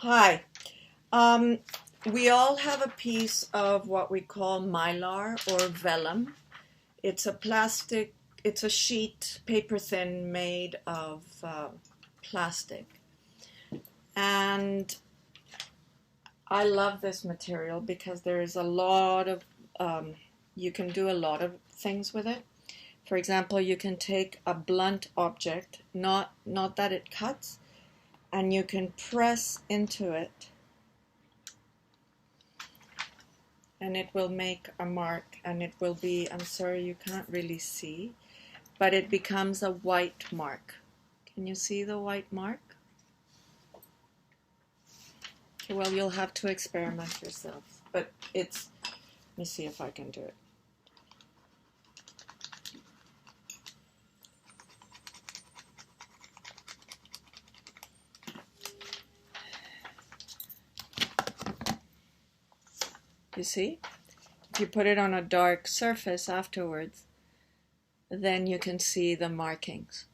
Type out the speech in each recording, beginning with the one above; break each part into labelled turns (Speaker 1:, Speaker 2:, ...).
Speaker 1: Hi. Um, we all have a piece of what we call mylar or vellum. It's a plastic, it's a sheet, paper thin, made of plastic. And I love this material because there is a lot of, you can do a lot of things with it. For example, you can take a blunt object, not that it cuts, and you can press into it and it will make a mark, and it will be, I'm sorry you can't really see, but it becomes a white mark. Can you see the white mark? Okay, well, you'll have to experiment yourself, but let me see if I can do it. You see? If you put it on a dark surface afterwards, then you can see the markings.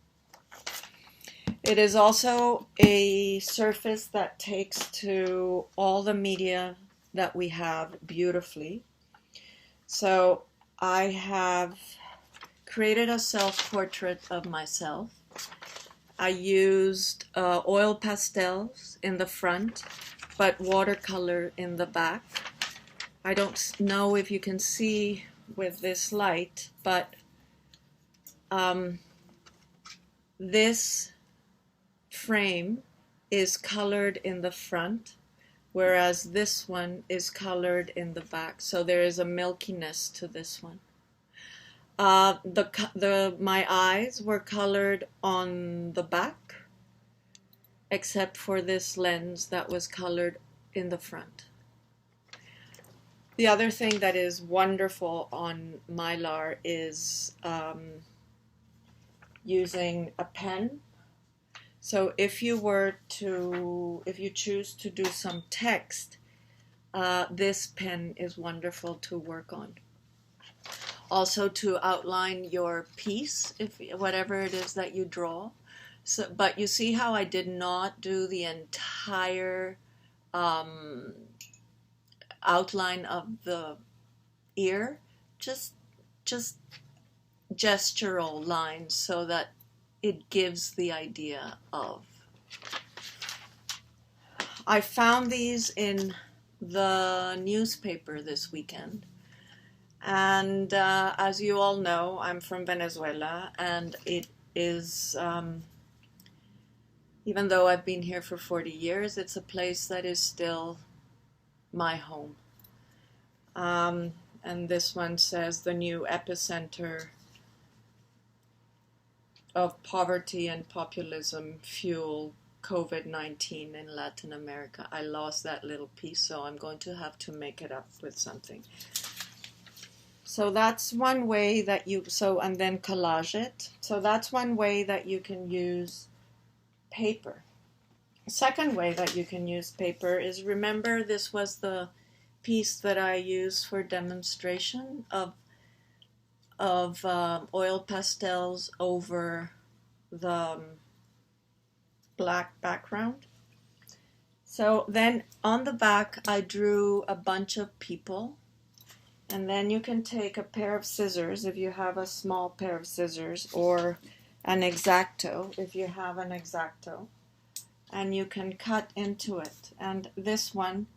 Speaker 1: It is also a surface that takes to all the media that we have beautifully. So I have created a self-portrait of myself. I used oil pastels in the front, but watercolor in the back. I don't know if you can see with this light, but this frame is colored in the front, whereas this one is colored in the back. So there is a milkiness to this one. My eyes were colored on the back, except for this lens that was colored in the front. The other thing that is wonderful on Mylar is using a pen. So if you choose to do some text, this pen is wonderful to work on. Also to outline your piece, whatever it is that you draw. So, but you see how I did not do the entire outline of the ear, just gestural lines so that it gives the idea of. I found these in the newspaper this weekend. And as you all know, I'm from Venezuela, and it is, even though I've been here for 40 years, it's a place that is still my home. And this one says the new epicenter of poverty and populism fuel COVID-19 in Latin America. I lost that little piece, so I'm going to have to make it up with something. So that's one way that and then collage it. So that's one way that you can use paper. Second way that you can use paper is, remember, this was the piece that I used for demonstration of oil pastels over the black background. So then on the back I drew a bunch of people. And then you can take a pair of scissors if you have a small pair of scissors, or an X-Acto if you have an X-Acto, and you can cut into it. And this one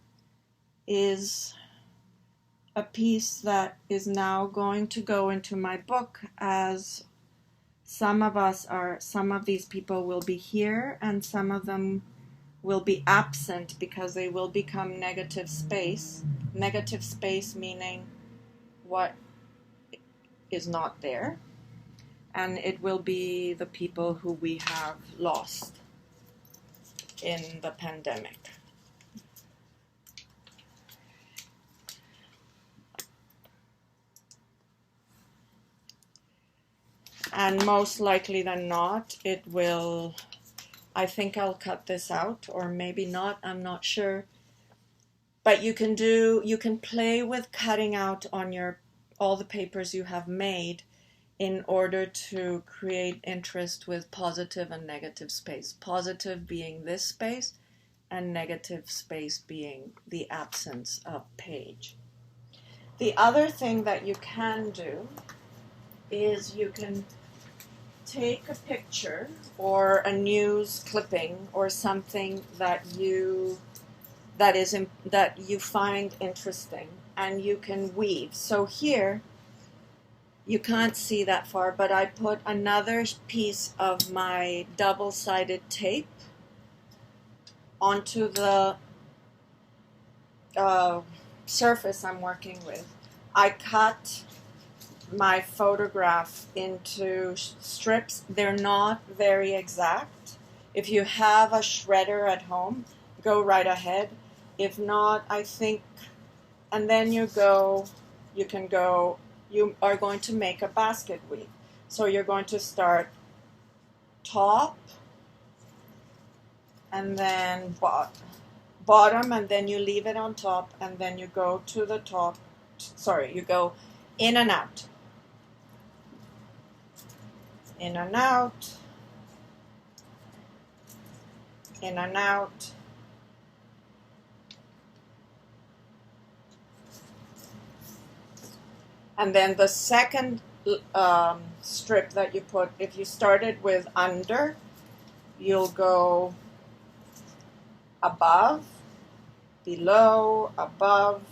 Speaker 1: is a piece that is now going to go into my book, as some of these people will be here and some of them will be absent because they will become negative space. Negative space meaning what is not there, and it will be the people who we have lost in the pandemic. And most likely than not, it will, I think I'll cut this out, or maybe not, I'm not sure. But you can play with cutting out on all the papers you have made in order to create interest with positive and negative space. Positive being this space, and negative space being the absence of page. The other thing that you can do is you can take a picture or a news clipping or something that you find interesting, and you can weave. So here you can't see that far, but I put another piece of my double-sided tape onto the surface I'm working with. I cut my photograph into strips. They're not very exact. If you have a shredder at home, go right ahead. If not, I think, and then you are going to make a basket weave. So you're going to start top and then bottom, and then you leave it on top, and then you go to the top. Sorry, you go in and out. In and out. In and out. And then the second strip that you put, if you started with under, you'll go above, below, above,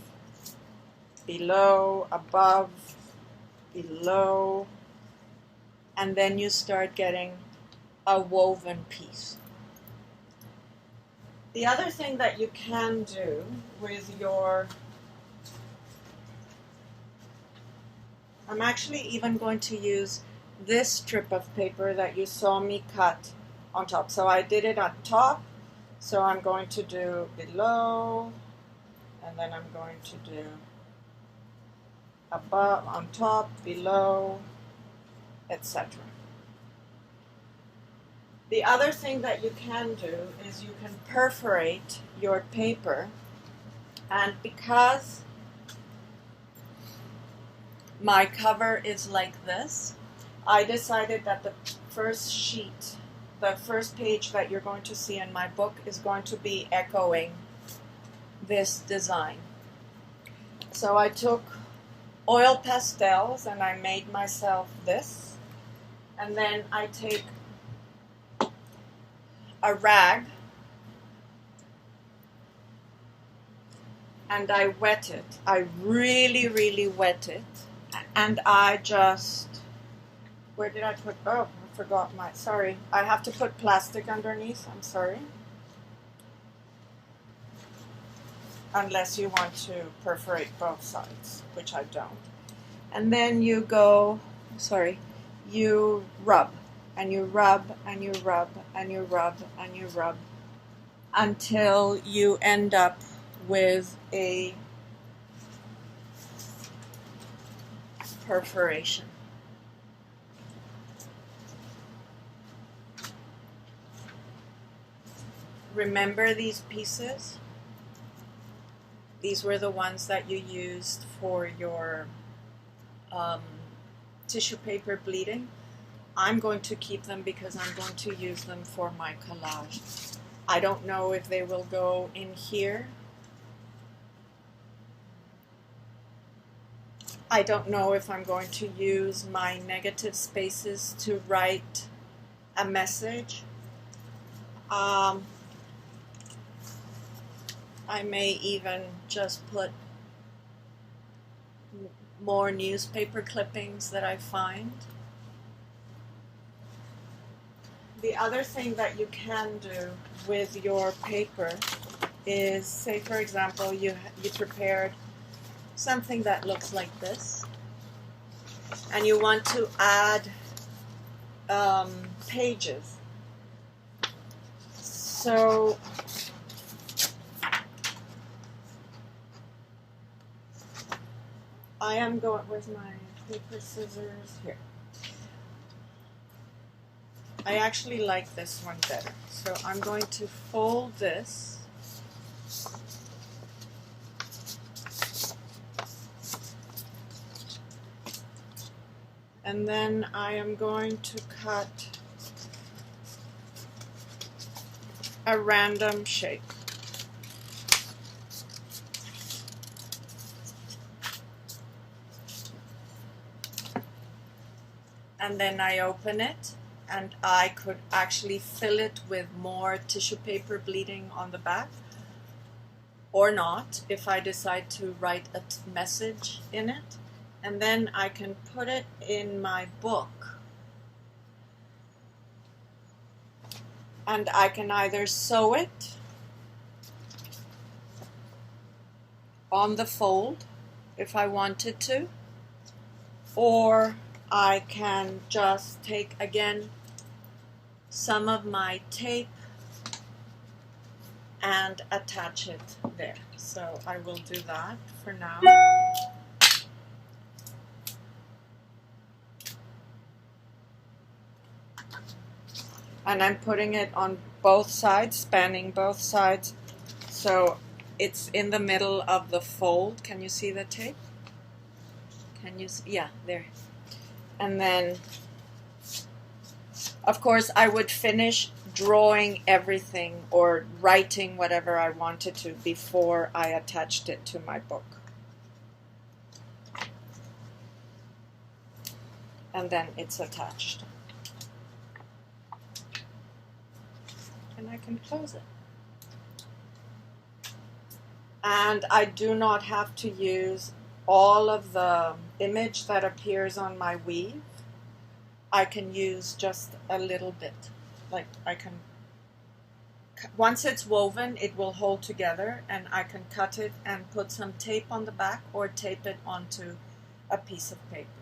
Speaker 1: below, above, below, and then you start getting a woven piece. The other thing that you can do with your, I'm actually even going to use this strip of paper that you saw me cut on top. So I did it on top, so I'm going to do below, and then I'm going to do above, on top, below, etc. The other thing that you can do is you can perforate your paper, and because my cover is like this, I decided that the first sheet, the first page that you're going to see in my book is going to be echoing this design. So I took oil pastels and I made myself this, and then I take a rag and I wet it. I really, really wet it. And I just, where did I put, oh, I forgot my, sorry. I have to put plastic underneath, I'm sorry. Unless you want to perforate both sides, which I don't. And then you go, sorry, you rub, and you rub, and you rub, and you rub, and you rub, until you end up with a perforation. Remember these pieces? These were the ones that you used for your tissue paper bleeding. I'm going to keep them because I'm going to use them for my collage. I don't know if they will go in here. I don't know if I'm going to use my negative spaces to write a message. I may even just put more newspaper clippings that I find. The other thing that you can do with your paper is, say for example, you prepared something that looks like this, and you want to add pages. So I am going with my paper scissors here. I actually like this one better. So I'm going to fold this. And then I am going to cut a random shape. and then I open it, and I could actually fill it with more tissue paper bleeding on the back, or not, if I decide to write a message in it. And then I can put it in my book, and I can either sew it on the fold if I wanted to, or I can just take again some of my tape and attach it there. So I will do that for now. And I'm putting it on both sides, spanning both sides, so it's in the middle of the fold. Can you see the tape? Can you see? Yeah, there. And then, of course, I would finish drawing everything or writing whatever I wanted to before I attached it to my book. And then it's attached. And I can close it. And I do not have to use all of the image that appears on my weave. I can use just a little bit. Like I can, once it's woven, it will hold together, and I can cut it and put some tape on the back or tape it onto a piece of paper.